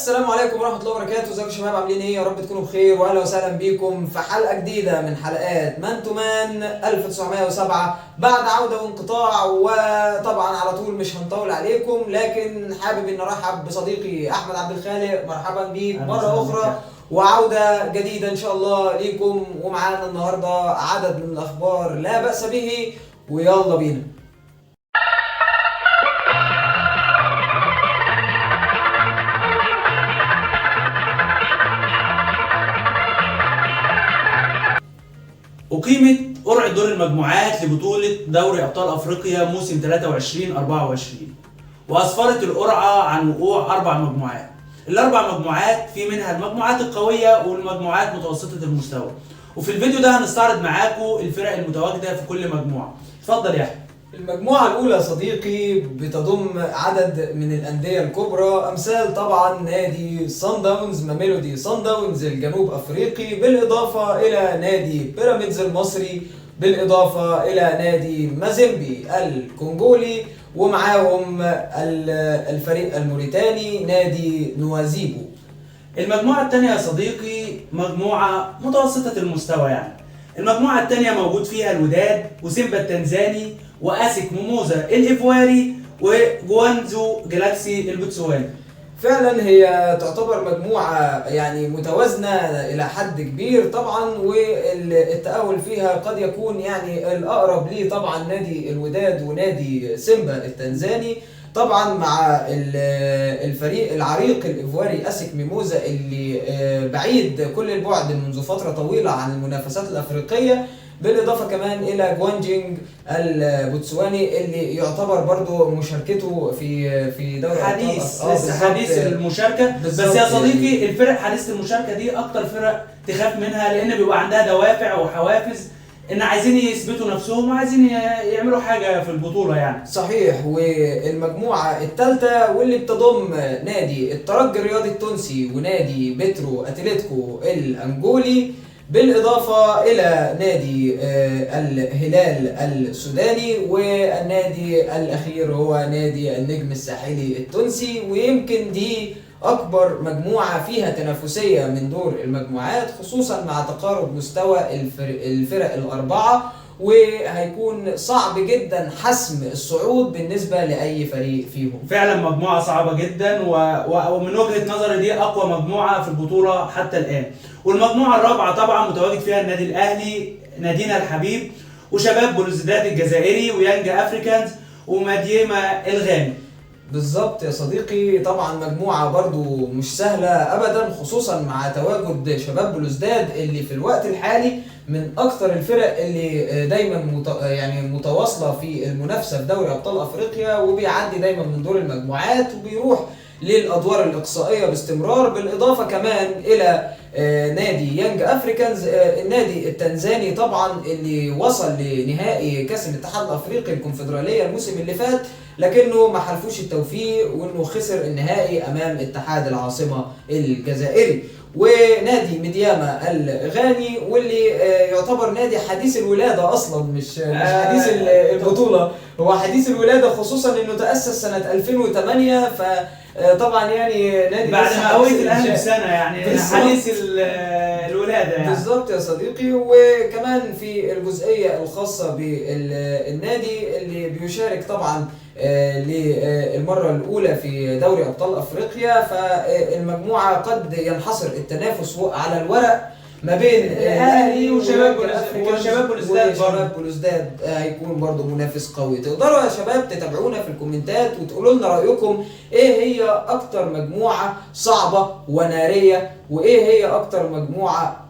السلام عليكم ورحمة الله وبركاته. ازيكم يا شباب، عاملين ايه؟ يا رب تكونوا بخير، واهلا وسهلا بيكم في حلقة جديدة من حلقات مان تو مان 1907 بعد عودة وانقطاع. وطبعا على طول مش هنطول عليكم، لكن حابب ان ارحب بصديقي احمد عبد الخالق. مرحبا بيك مرة اخرى وعودة جديدة ان شاء الله ليكم. ومعانا النهاردة عدد من الاخبار لا بأس به، ويلا بينا. أقيمت قرعة دور المجموعات لبطولة دوري أبطال أفريقيا موسم 23-24، وأسفرت القرعة عن وقوع 4 مجموعات. الأربع مجموعات في منها المجموعات القوية والمجموعات متوسطة المستوى، وفي الفيديو ده هنستعرض معاكم الفرق المتواجدة في كل مجموعة. اتفضل يا أحمد. المجموعة الأولى يا صديقي بتضم عدد من الأندية الكبرى، أمثال طبعا نادي صن داونز، ميلودي صن داونز الجنوب أفريقي، بالإضافة إلى نادي بيراميدز المصري، بالإضافة إلى نادي مازيمبي الكونغولي، ومعاهم الفريق الموريتاني نادي نوازيبو. المجموعة الثانية يا صديقي مجموعة متوسطة المستوى، يعني المجموعة الثانية موجود فيها الوداد وسيمبا التنزاني واسك موموزا الايفواري وجوانزو جالاكسي البوتسواني. فعلا هي تعتبر مجموعة يعني متوازنة إلى حد كبير طبعا، والتأهل فيها قد يكون يعني الأقرب ليه طبعا نادي الوداد ونادي سيمبا التنزاني، طبعا مع الفريق العريق الإيفواري اسك ميموزا اللي بعيد كل البعد منذ فترة طويلة عن المنافسات الأفريقية، بالإضافة كمان إلى جوانجينج البوتسواني اللي يعتبر برضو مشاركته في دوري حديث لسه حديث المشاركة. بس يا صديقي الفرق حديث المشاركة دي أكتر فرق تخاف منها، لأن بيبقى عندها دوافع وحوافز إن عايزين يثبتوا نفسهم وعايزين يعملوا حاجة في البطولة يعني. صحيح. والمجموعة الثالثة واللي بتضم نادي الترجي الرياضي التونسي ونادي بترو أتلتيكو الأنجولي، بالإضافة إلى نادي الهلال السوداني، والنادي الأخير هو نادي النجم الساحلي التونسي. ويمكن دي أكبر مجموعة فيها تنافسية من دور المجموعات، خصوصا مع تقارب مستوى الفرق الأربعة، وهيكون صعب جدا حسم الصعود بالنسبة لأي فريق فيهم. فعلا مجموعة صعبة جدا، ومن وجهة نظري دي أقوى مجموعة في البطولة حتى الآن. والمجموعة الرابعة طبعا متواجد فيها النادي الأهلي نادينا الحبيب، وشباب بلوزداد الجزائري، ويانج أفريكانز، وماديما الغاني. بالظبط يا صديقي. طبعا مجموعة برضو مش سهلة أبدا، خصوصا مع تواجد شباب بلوزداد اللي في الوقت الحالي من أكثر الفرق اللي دايما متواصلة في المنافسة في دوري أبطال أفريقيا، وبيعدي دايما من دور المجموعات وبيروح للأدوار الإقصائية باستمرار. بالإضافة كمان إلى نادي يانج أفريكانز النادي التنزاني طبعا اللي وصل لنهائي كأس الاتحاد الأفريقي الكونفدرالية الموسم اللي فات، لكنه ما حلفوش التوفيق وانه خسر النهائي امام اتحاد العاصمة الجزائري. ونادي ميدياما الغاني واللي يعتبر نادي حديث الولادة اصلا، مش حديث البطولة، هو حديث الولادة، خصوصا انه تأسس سنة 2008. فطبعا يعني نادي بعد ما هوية الاهلي بسنة، يعني حديث الولادة يعني. بالظبط يا صديقي. وكمان في الجزئية الخاصة بالنادي اللي بيشارك طبعا للمرة الأولى في دوري أبطال أفريقيا، فالمجموعة قد ينحصر التنافس على الورق ما بين الأهلي وشباب بلوزداد هيكون برضو منافس قوي. تقدروا يا شباب تتابعونا في الكومنتات وتقولوا لنا رأيكم ايه هي أكتر مجموعة صعبة ونارية، وايه هي أكتر مجموعة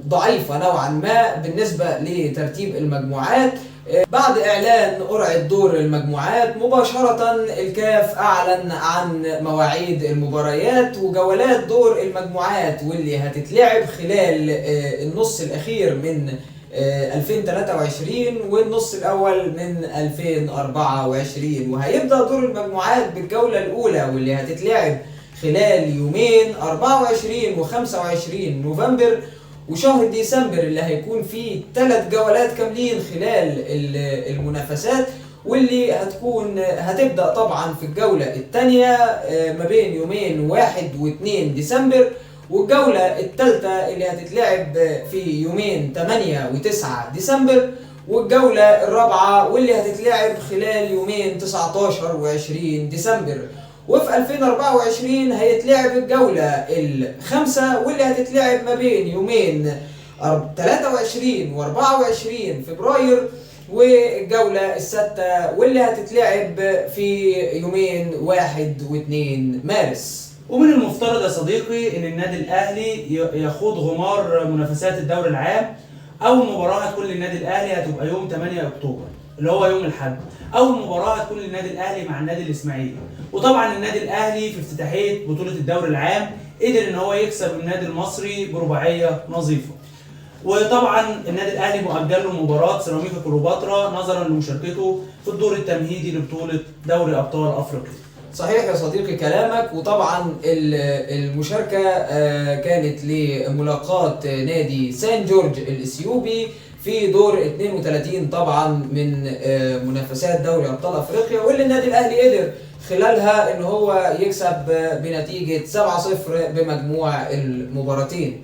ضعيفة نوعا ما بالنسبة لترتيب المجموعات. بعد إعلان قرعة دور المجموعات مباشرة الكاف أعلن عن مواعيد المباريات وجولات دور المجموعات، واللي هتتلعب خلال النص الأخير من 2023 والنص الأول من 2024. وهيبدأ دور المجموعات بالجولة الأولى واللي هتتلعب خلال يومين 24 و 25 نوفمبر، وشهر ديسمبر اللي هيكون فيه 3 جولات كاملين خلال المنافسات. واللي هتبدأ طبعا في الجولة الثانية ما بين يومين 1 و2 ديسمبر، والجولة الثالثة اللي هتتلعب في يومين 8 و9 ديسمبر، والجولة الرابعة واللي هتتلعب خلال يومين 19 و20 ديسمبر. وفي 2024 هيتلعب الجولة الخامسة واللي هتتلعب ما بين يومين 23 و24 فبراير، والجولة السادسة واللي هتتلعب في يومين 1 و2 مارس. ومن المفترض يا صديقي ان النادي الاهلي يخوض غمار منافسات الدوري العام. اول مباراه هتكون للنادي الاهلي هتبقى يوم 8 اكتوبر اللي هو يوم الاحد. اول مباراه هتكون للنادي الاهلي مع النادي الاسماعيلي. وطبعا النادي الاهلي في افتتاحيه بطوله الدوري العام قدر ان هو يكسب النادي المصري برباعيه نظيفه. وطبعا النادي الاهلي مؤجل له مباراه سيراميكا كليوباترا نظرا لمشاركته في الدور التمهيدي لبطوله دوري ابطال افريقيا. صحيح يا صديقي كلامك. وطبعا المشاركة كانت لملاقاة نادي سان جورج الإثيوبي في دور 32 طبعا من منافسات دوري أبطال أفريقيا، واللي النادي الأهلي قدر خلالها إن هو يكسب بنتيجة 7-0 بمجموع المباراتين.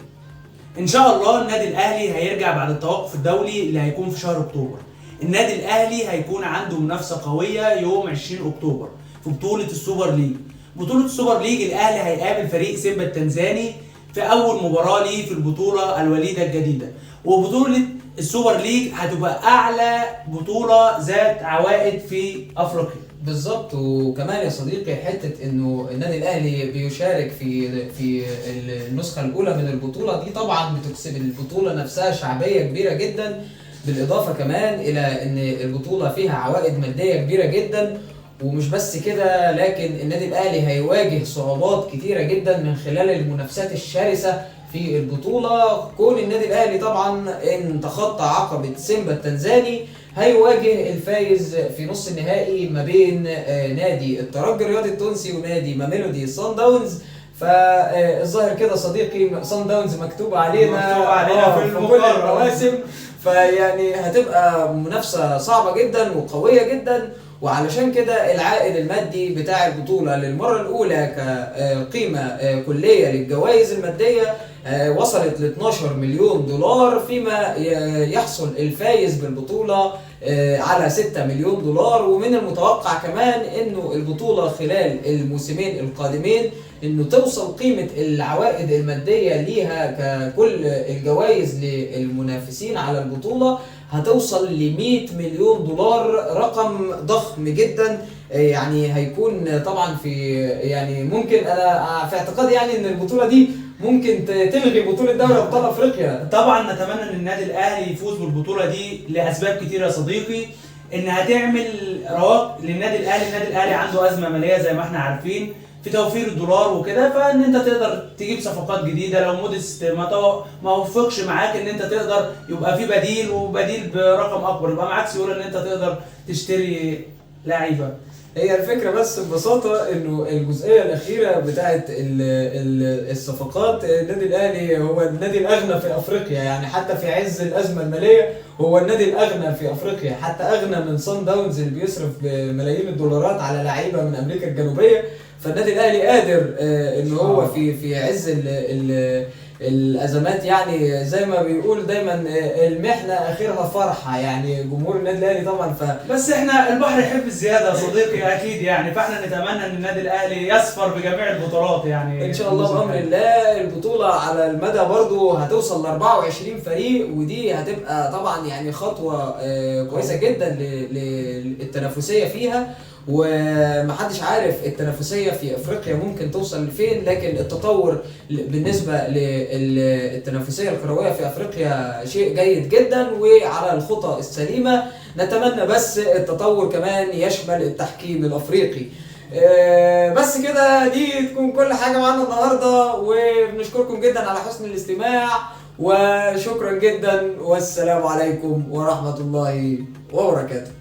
ان شاء الله النادي الاهلي هيرجع بعد التوقف الدولي اللي هيكون في شهر اكتوبر. النادي الاهلي هيكون عنده منافسه قويه يوم 20 اكتوبر في بطوله السوبر ليج. بطوله السوبر ليج الاهلي هيقابل فريق سيمبا التنزاني في اول مباراه ليه في البطوله الوليده الجديده. وبطوله السوبر ليج هتبقى اعلى بطوله ذات عوائد في افريقيا. بالظبط. وكمان يا صديقي حته انه النادي الاهلي بيشارك في النسخه الاولى من البطوله دي طبعا بتكسب البطوله نفسها شعبيه كبيره جدا، بالاضافه كمان الى ان البطوله فيها عوائد ماديه كبيره جدا. ومش بس كده، لكن النادي الاهلي هيواجه صعوبات كتيره جدا من خلال المنافسات الشرسه في البطوله. كون النادي الاهلي طبعا ان تخطى عقبه سيمبا التنزاني هيواجه الفايز في نص النهائي ما بين نادي الترجي الرياضي التونسي ونادي ماميلودي صن داونز. فالظاهر كده صديقي صن داونز مكتوب علينا في كل المواسم، فيعني هتبقى منافسه صعبه جدا وقويه جدا. وعلشان كده العائد المادي بتاع البطولة للمرة الأولى كقيمة كلية للجوائز المادية وصلت ل 12 مليون دولار، فيما يحصل الفايز بالبطولة على 6 مليون دولار. ومن المتوقع كمان انه البطولة خلال الموسمين القادمين انه توصل قيمة العوائد المادية ليها ككل الجوائز للمنافسين على البطولة هتوصل ل 100 مليون دولار، رقم ضخم جدا. يعني هيكون طبعا في يعني ممكن انا في اعتقادي يعني ان البطولة دي ممكن تلغي بطولة دوري ابطال افريقيا. طبعا نتمنى ان النادي الاهلي يفوز بالبطولة دي لاسباب كتيرة يا صديقي. انها تعمل رواق للنادي الاهلي. النادي الاهلي عنده ازمة مالية زي ما احنا عارفين في توفير الدولار وكده، فان انت تقدر تجيب صفقات جديده. لو موديست ما وفقش معاك ان انت تقدر يبقى في بديل، وبديل برقم اكبر، يبقى معاك سيوله ان انت تقدر تشتري لعيبه. هي الفكرة بس ببساطة انه الجزئية الأخيرة بتاعت الصفقات، النادي الأهلي هو النادي الأغنى في أفريقيا، يعني حتى في عز الأزمة المالية هو النادي الأغنى في أفريقيا، حتى أغنى من صن داونز اللي بيصرف بملايين الدولارات على لعيبة من أمريكا الجنوبية. فالنادي الأهلي قادر إن هو في عز الازمات، يعني زي ما بيقول دايما المحنه اخرها فرحه، يعني جمهور النادي الاهلي طبعا. بس احنا البحر يحب الزياده يا صديقي اكيد يعني، فاحنا نتمنى ان النادي الاهلي يسفر بجميع البطولات يعني ان شاء الله بامر الله. البطوله على المدى برضو هتوصل ل 24 فريق، ودي هتبقى طبعا يعني خطوه كويسه جدا للتنافسية فيها. ومحدش عارف التنافسية في افريقيا ممكن توصل لفين، لكن التطور بالنسبة للتنافسية الكروية في افريقيا شيء جيد جدا وعلى الخطى السليمة. نتمنى بس التطور كمان يشمل التحكيم الافريقي. بس كده دي تكون كل حاجة معانا النهاردة، وبنشكركم جدا على حسن الاستماع، وشكرا جدا، والسلام عليكم ورحمة الله وبركاته.